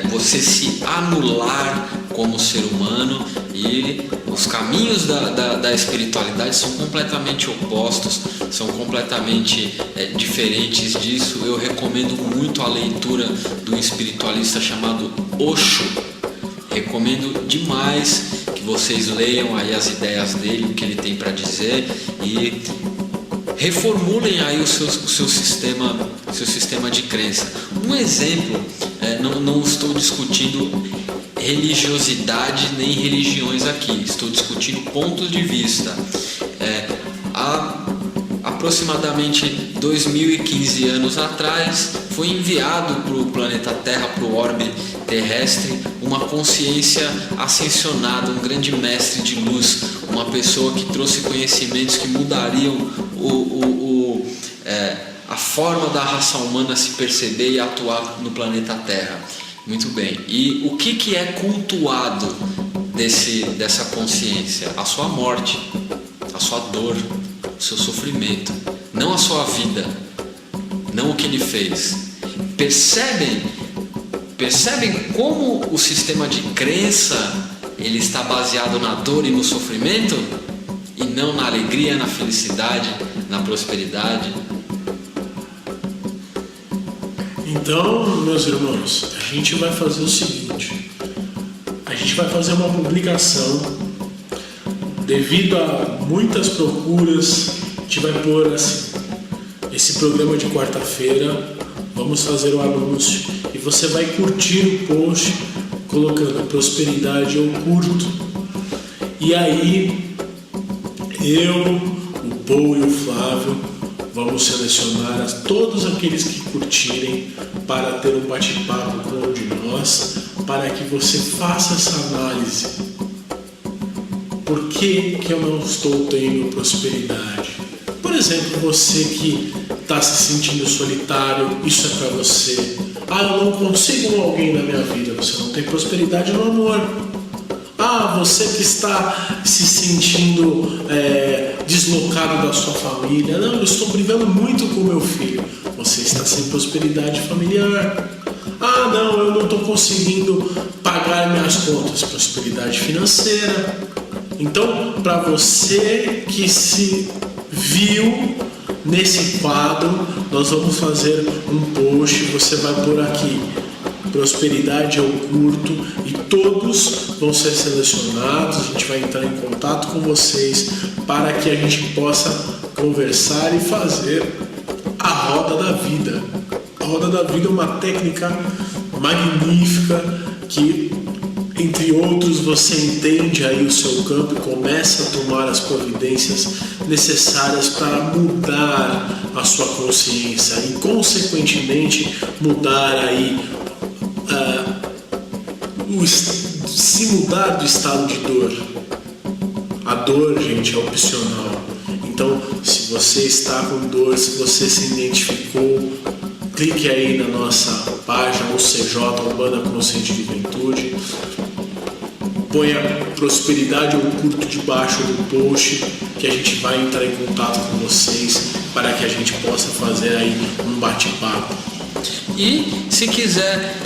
você se anular como ser humano, e os caminhos da espiritualidade são completamente opostos, são completamente diferentes disso. Eu recomendo muito a leitura de um espiritualista chamado Osho. Recomendo demais que vocês leiam aí as ideias dele, o que ele tem para dizer, e reformulem aí o seu sistema de crença. Um exemplo, não estou discutindo religiosidade nem religiões aqui, estou discutindo pontos de vista. Há aproximadamente 2015 anos atrás foi enviado para o planeta Terra, para o orbe terrestre, uma consciência ascensionada, um grande mestre de luz, uma pessoa que trouxe conhecimentos que mudariam a forma da raça humana se perceber e atuar no planeta Terra. Muito bem. E o que é cultuado dessa consciência? A sua morte, a sua dor, o seu sofrimento, não a sua vida, não o que ele fez. Percebem como o sistema de crença ele está baseado na dor e no sofrimento e não na alegria, na felicidade, na prosperidade? Então, meus irmãos, a gente vai fazer o seguinte: a gente vai fazer uma publicação. Devido a muitas procuras, a gente vai pôr assim, esse programa de quarta-feira, vamos fazer o anúncio e você vai curtir o post colocando prosperidade eu curto. E aí eu, o Paul e o Flávio vamos selecionar todos aqueles que curtirem para ter um bate-papo com um de nós, para que você faça essa análise. Por que eu não estou tendo prosperidade? Por exemplo, você que está se sentindo solitário, isso é para você. Eu não consigo alguém na minha vida. Você não tem prosperidade no amor. Você que está se sentindo deslocado da sua família. Não, eu estou brigando muito com meu filho. Você está sem prosperidade familiar. Não, eu não estou conseguindo pagar minhas contas. Prosperidade financeira. Então, para você que se viu nesse quadro, nós vamos fazer um post, você vai pôr aqui, prosperidade eu curto, e todos vão ser selecionados, a gente vai entrar em contato com vocês para que a gente possa conversar e fazer a roda da vida. A roda da vida é uma técnica magnífica que, entre outros, você entende aí o seu campo e começa a tomar as providências necessárias para mudar a sua consciência e, consequentemente, mudar aí, se mudar do estado de dor. A dor, gente, é opcional. Então, se você está com dor, se você se identificou, clique aí na nossa página UCJ, Umbanda Consciente de Juventude. Ponha prosperidade ou curto debaixo do post, que a gente vai entrar em contato com vocês para que a gente possa fazer aí um bate-papo. E se quiser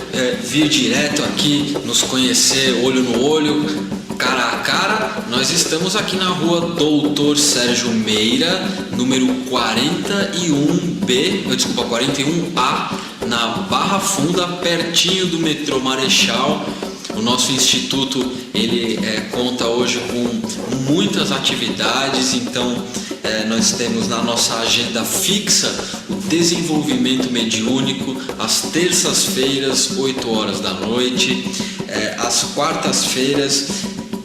vir direto aqui, nos conhecer olho no olho, cara a cara, nós estamos aqui na rua Doutor Sérgio Meira, número 41A, na Barra Funda, pertinho do metrô Marechal. O nosso instituto ele conta hoje com muitas atividades, então nós temos na nossa agenda fixa o desenvolvimento mediúnico às terças-feiras, 8 horas da noite. Às quartas-feiras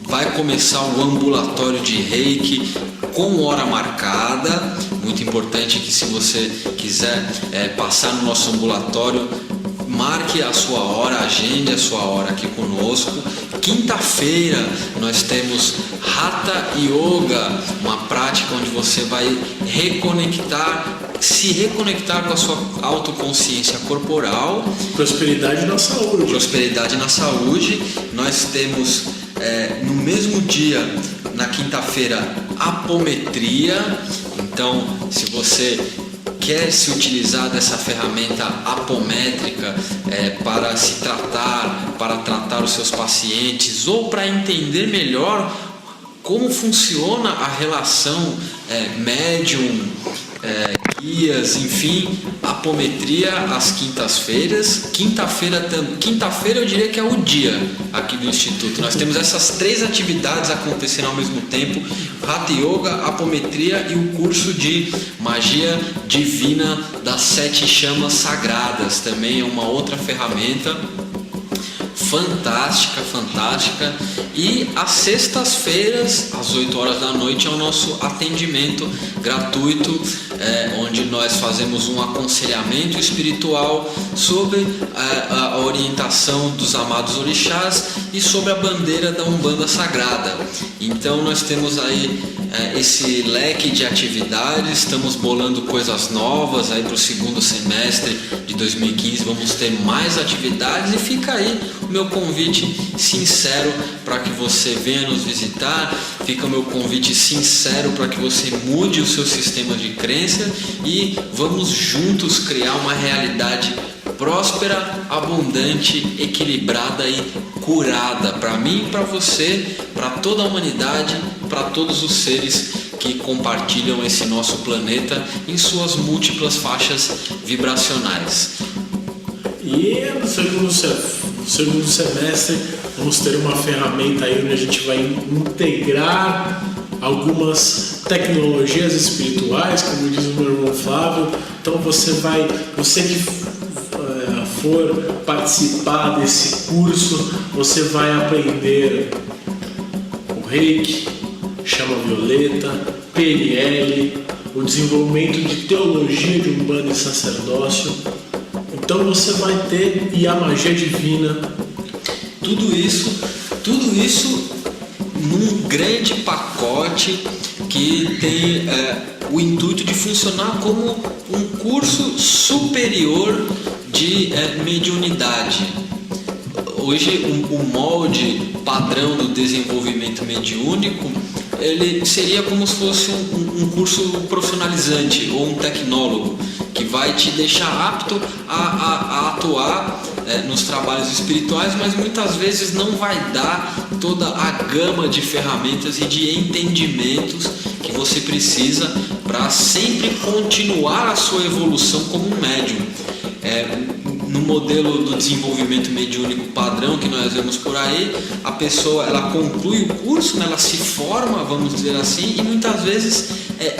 vai começar o ambulatório de Reiki com hora marcada. Muito importante que, se você quiser passar no nosso ambulatório, marque a sua hora, agende a sua hora aqui conosco. Quinta-feira nós temos Hatha Yoga, uma prática onde você vai se reconectar com a sua autoconsciência corporal. Prosperidade na saúde. Prosperidade na saúde. Nós temos no mesmo dia, na quinta-feira, apometria. Então, se você quer se utilizar dessa ferramenta apométrica para se tratar, para tratar os seus pacientes, ou para entender melhor como funciona a relação médium guias, enfim, apometria às quintas-feiras. Quinta-feira eu diria que é o dia aqui do Instituto. Nós temos essas 3 atividades acontecendo ao mesmo tempo: Hatha Yoga, apometria e o curso de magia divina das 7 chamas sagradas. Também é uma outra ferramenta fantástica. E às sextas-feiras, às 8 horas da noite, é o nosso atendimento gratuito, onde nós fazemos um aconselhamento espiritual sobre a orientação dos amados orixás e sobre a bandeira da Umbanda Sagrada. Então nós temos aí esse leque de atividades, estamos bolando coisas novas aí para o segundo semestre de 2015, vamos ter mais atividades, e fica aí o meu convite sincero para que você venha nos visitar, fica o meu convite sincero para que você mude o seu sistema de crença e vamos juntos criar uma realidade próspera, abundante, equilibrada e curada para mim, para você, para toda a humanidade, para todos os seres que compartilham esse nosso planeta em suas múltiplas faixas vibracionais. E no segundo semestre vamos ter uma ferramenta aí onde a gente vai integrar algumas tecnologias espirituais, como diz o meu irmão Flávio. Então você que for participar desse curso, você vai aprender o Reiki, chama violeta, PNL, o desenvolvimento de teologia de Umbanda e sacerdócio. Então você vai ter e a magia divina. Tudo isso num grande pacote que tem o intuito de funcionar como um curso superior de mediunidade. Hoje o molde padrão do desenvolvimento mediúnico, ele seria como se fosse um curso profissionalizante ou um tecnólogo que vai te deixar apto a atuar nos trabalhos espirituais, mas muitas vezes não vai dar toda a gama de ferramentas e de entendimentos que você precisa para sempre continuar a sua evolução como um médium. No modelo do desenvolvimento mediúnico padrão que nós vemos por aí, a pessoa ela conclui o curso, né, ela se forma, vamos dizer assim, e muitas vezes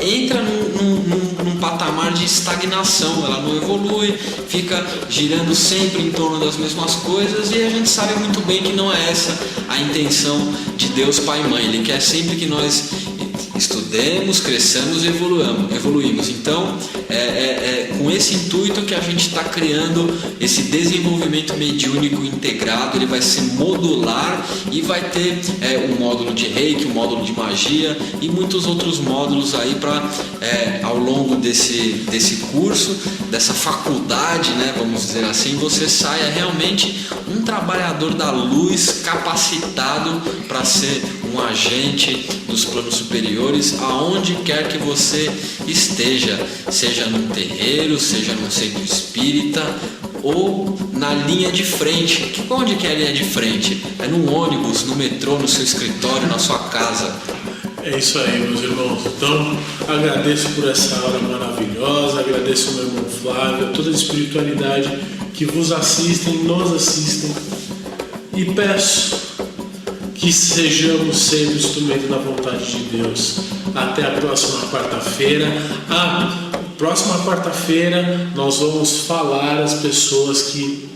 entra num patamar de estagnação, ela não evolui, fica girando sempre em torno das mesmas coisas, e a gente sabe muito bem que não é essa a intenção de Deus Pai e Mãe. Ele quer sempre que nós estudemos, cresçamos e evoluímos. Então, com esse intuito que a gente está criando esse desenvolvimento mediúnico integrado. Ele vai ser modular e vai ter um módulo de Reiki, um módulo de magia e muitos outros módulos aí para, ao longo desse curso, dessa faculdade, né, vamos dizer assim, você saia realmente um trabalhador da luz capacitado para ser um agente dos planos superiores aonde quer que você esteja, seja num terreiro, seja num centro espírita ou na linha de frente. Onde que é a linha de frente? É num ônibus, no metrô, no seu escritório, na sua casa. É isso aí, meus irmãos. Então, agradeço por essa aula maravilhosa, agradeço ao meu irmão Flávio, a toda a espiritualidade que vos assistem, nos assistem, e peço que sejamos sempre instrumento da vontade de Deus. Até a próxima quarta-feira. Próxima quarta-feira nós vamos falar às pessoas que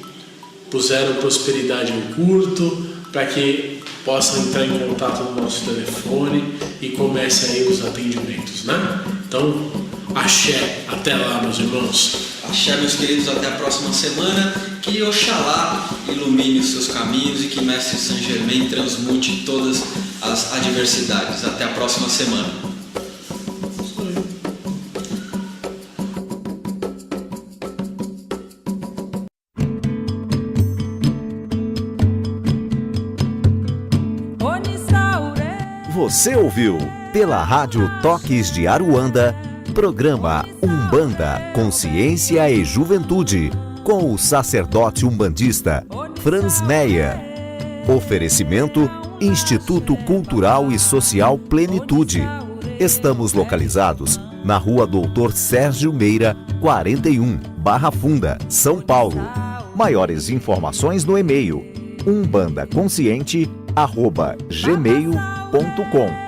puseram prosperidade em curto, para que possam entrar em contato no nosso telefone e comecem aí os atendimentos, né? Então, axé, até lá, meus irmãos. Axé, meus queridos, até a próxima semana. Que Oxalá ilumine os seus caminhos e que Mestre Saint Germain transmute todas as adversidades. Até a próxima semana. Você ouviu pela Rádio Toques de Aruanda, programa Umbanda, Consciência e Juventude, com o sacerdote umbandista Franz Meyer. Oferecimento Instituto Cultural e Social Plenitude. Estamos localizados na Rua Doutor Sérgio Meira, 41, Barra Funda, São Paulo. Maiores informações no e-mail umbandaconsciente@gmail.com.